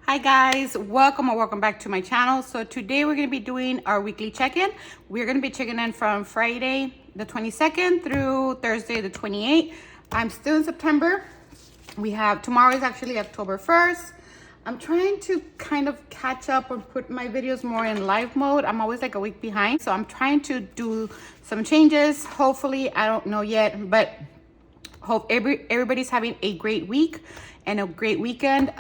Hi guys, welcome or welcome back to my channel. So today we're going to be doing our weekly check-in. We're going to be checking in from Friday the 22nd through Thursday the 28th. I'm still in September. Tomorrow is actually October 1st. I'm trying to kind of catch up or put my videos more in live mode. I'm always like a week behind. So I'm trying to do some changes. Hopefully, I don't know yet, but hope everybody's having a great week and a great weekend.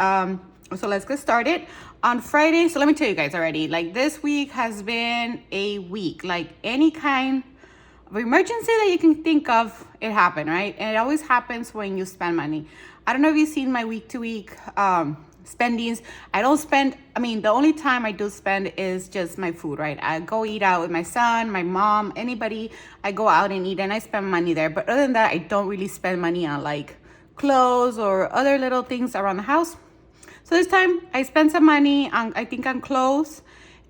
So let's get started. On Friday, so let me tell you guys already, like this week has been a week, like any kind of emergency that you can think of, it happened, right? And it always happens when you spend money. I don't know if you've seen my week to week spendings. I don't spend, the only time I do spend is just my food, right? I go eat out with my son, my mom, anybody. I go out and eat and I spend money there. But other than that, I don't really spend money on like clothes or other little things around the house. So this time I spent some money on, I think on clothes,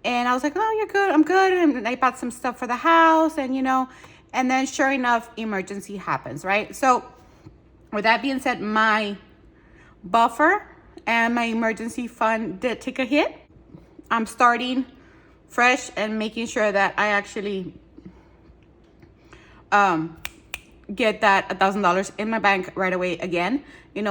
and I was like, oh, you're good, I'm good. And I bought some stuff for the house and and then sure enough, emergency happens, right? So with that being said, my buffer and my emergency fund did take a hit. I'm starting fresh and making sure that I actually get that $1,000 in my bank right away again,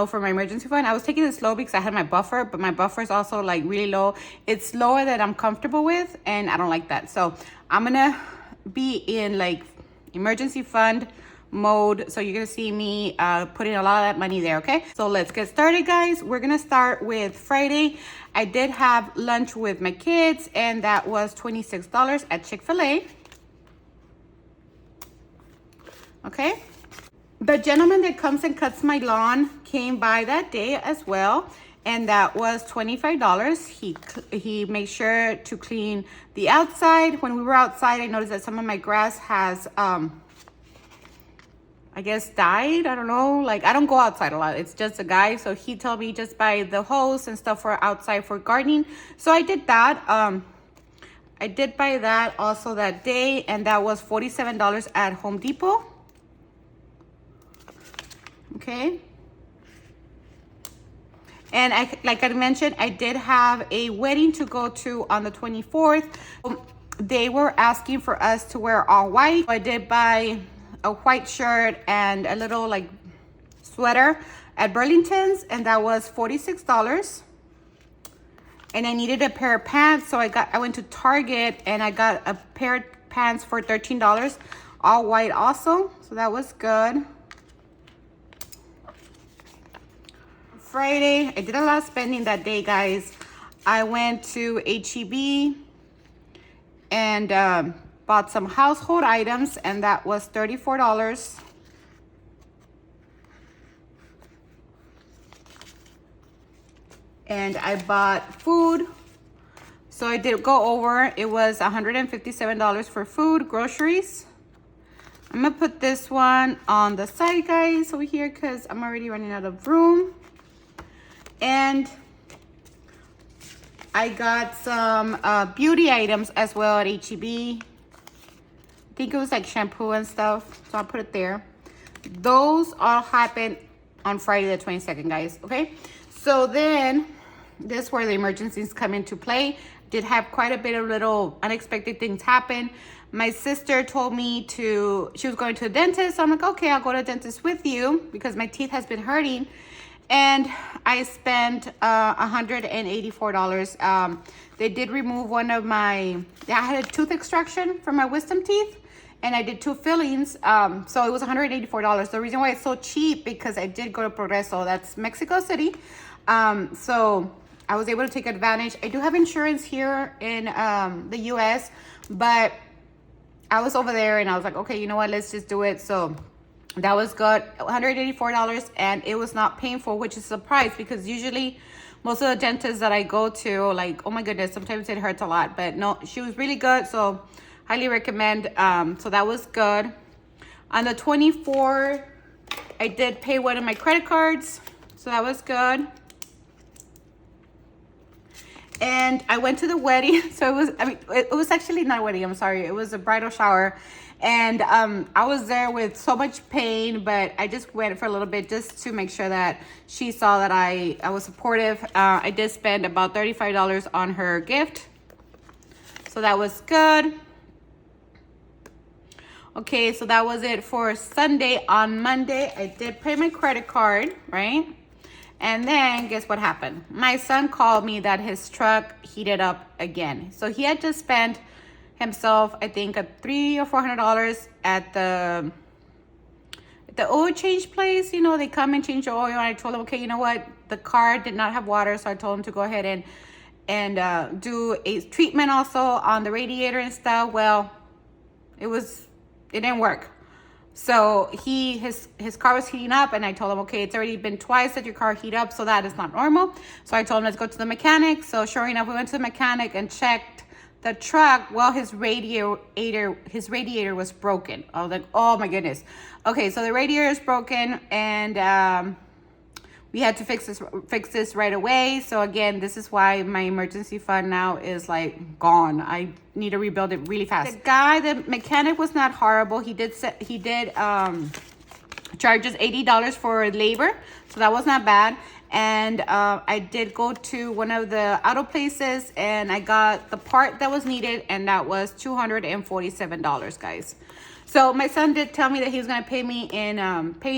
for my emergency fund. I was taking it slow because I had my buffer, but my buffer is also like really low. It's lower than I'm comfortable with, and I don't like that. So I'm gonna be in like emergency fund mode. So you're gonna see me putting a lot of that money there, okay? So let's get started, guys. We're gonna start with Friday. I did have lunch with my kids, and that was $26 at Chick-fil-A. Okay, the gentleman that comes and cuts my lawn came by that day as well, and that was $25. He made sure to clean the outside. When we were outside, I noticed that some of my grass has I guess died. I don't know, like I don't go outside a lot, it's just a guy, so he told me just buy the hose and stuff for outside for gardening. So I did that. I did buy that also that day, and that was $47 at Home Depot. Okay, and like I mentioned, I did have a wedding to go to on the 24th. They were asking for us to wear all white. I did buy a white shirt and a little like sweater at Burlington's, and that was $46. And I needed a pair of pants, so I went to Target and I got a pair of pants for $13, all white also, so that was good. Friday, I did a lot of spending that day, guys. I went to H-E-B and bought some household items, and that was $34. And I bought food. So I did go over, it was $157 for food, groceries. I'm gonna put this one on the side, guys, over here, because I'm already running out of room. And I got some beauty items as well at H-E-B. I think it was like shampoo and stuff, so I'll put it there. Those all happened on Friday the 22nd, guys, okay? So then, this is where the emergencies come into play. Did have quite a bit of little unexpected things happen. My sister told me she was going to a dentist. So I'm like, okay, I'll go to the dentist with you because my teeth has been hurting. And I spent $184. They did remove one of I had a tooth extraction for my wisdom teeth, and I did 2 fillings. So it was $184. The reason why it's so cheap, because I did go to Progreso, that's Mexico City. So I was able to take advantage. I do have insurance here in the US, but I was over there and I was like, okay, you know what, let's just do it. So that was good, $184, and it was not painful, which is a surprise because usually most of the dentists that I go to, like, oh my goodness, sometimes it hurts a lot, but no, she was really good, so highly recommend. So that was good. On the 24th, I did pay one of my credit cards, so that was good. And I went to the wedding. So it was actually not a wedding, I'm sorry. It was a bridal shower. And I was there with so much pain, but I just went for a little bit just to make sure that she saw that I was supportive. I did spend about $35 on her gift, so that was good. Okay, so that was it for Sunday. On Monday, I did pay my credit card, right? And then guess what happened? My son called me that his truck heated up again. So he had just spent himself, I think, $300 or $400 at the oil change place. You know, they come and change the oil. And I told him, okay, you know what? The car did not have water, so I told him to go ahead and do a treatment also on the radiator and stuff. Well, it didn't work. So his car was heating up, and I told him, okay, it's already been twice that your car heat up, so that is not normal. So I told him, let's go to the mechanic. So sure enough, we went to the mechanic and checked the truck. Well, his radiator was broken. I was like, oh my goodness. Okay, so the radiator is broken, and we had to fix this right away. So again, this is why my emergency fund now is like gone. I need to rebuild it really fast. The mechanic was not horrible. He did charge us $80 for labor, so that was not bad. And I did go to one of the auto places, and I got the part that was needed, and that was $247, guys. So my son did tell me that he was gonna pay me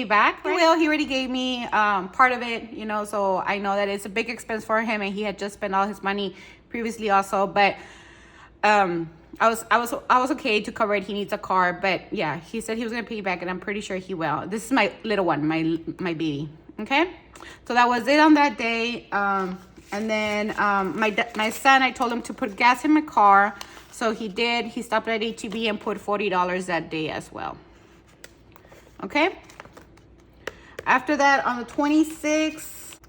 back. Right? Well, he already gave me part of it, you know, so I know that it's a big expense for him, and he had just spent all his money previously also. But I was okay to cover it. He needs a car, but yeah, he said he was gonna pay me back, and I'm pretty sure he will. This is my little one, my baby. Okay, so that was it on that day. And then my son, I told him to put gas in my car. So he did. He stopped at HEB and put $40 that day as well. Okay. After that, on the 26th,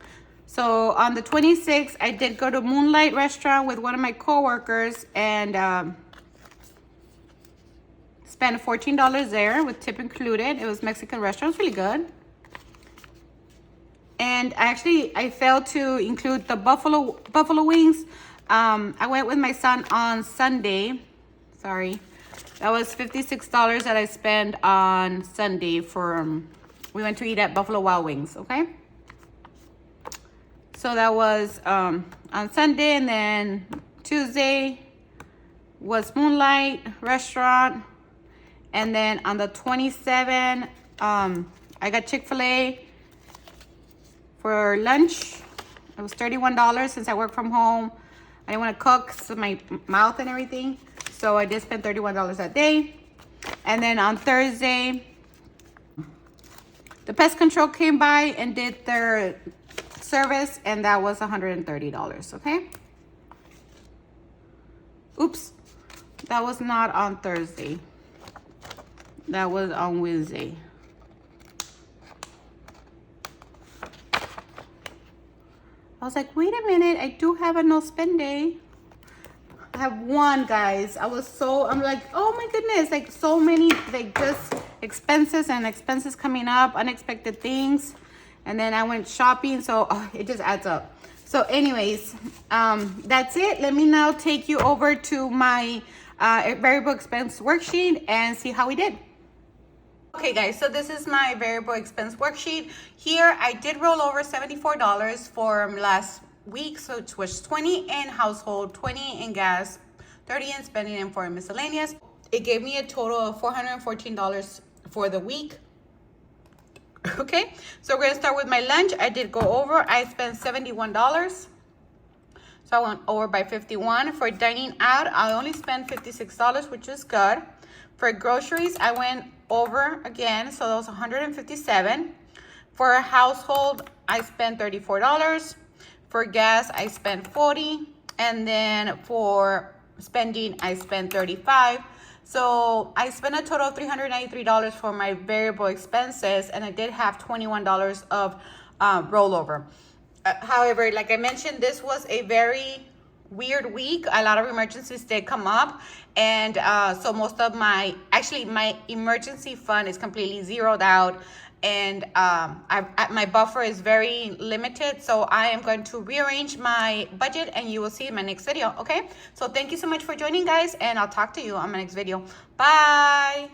so on the 26th, I did go to Moonlight Restaurant with one of my coworkers and spent $14 there with tip included. It was Mexican restaurant. It was really good. And I failed to include the buffalo wings. I went with my son on Sunday. Sorry. That was $56 that I spent on Sunday we went to eat at Buffalo Wild Wings, okay? So that was on Sunday, and then Tuesday was Moonlight Restaurant. And then on the 27th, I got Chick-fil-A for lunch. It was $31 since I work from home. I didn't want to cook, so my mouth and everything. So I did spend $31 that day. And then on Thursday, the pest control came by and did their service, and that was $130, okay? Oops, that was not on Thursday. That was on Wednesday. I was like, wait a minute, I do have a no spend day. I have one, guys. I'm like, oh my goodness, like so many, like just expenses coming up, unexpected things. And then I went shopping, so it just adds up. So anyways, that's it. Let me now take you over to my variable expense worksheet and see how we did. Okay guys, so this is my variable expense worksheet. Here I did roll over $74 for last week, so it was 20 in household, 20 in gas, 30 in spending, and 4 in miscellaneous. It gave me a total of $414 for the week. Okay, so we're gonna start with my lunch. I did go over. I spent $71. So I went over by 51. For dining out, I only spent $56, which is good. For groceries, I went over again, so that was $157. For a household, I spent $34. For gas, I spent $40. And then for spending, I spent $35. So I spent a total of $393 for my variable expenses, and I did have $21 of rollover. However, like I mentioned, this was a very weird week. A lot of emergencies did come up, and so most of my emergency fund is completely zeroed out, and my buffer is very limited. So I am going to rearrange my budget, and you will see in my next video. Okay, so thank you so much for joining, guys, and I'll talk to you on my next video. Bye.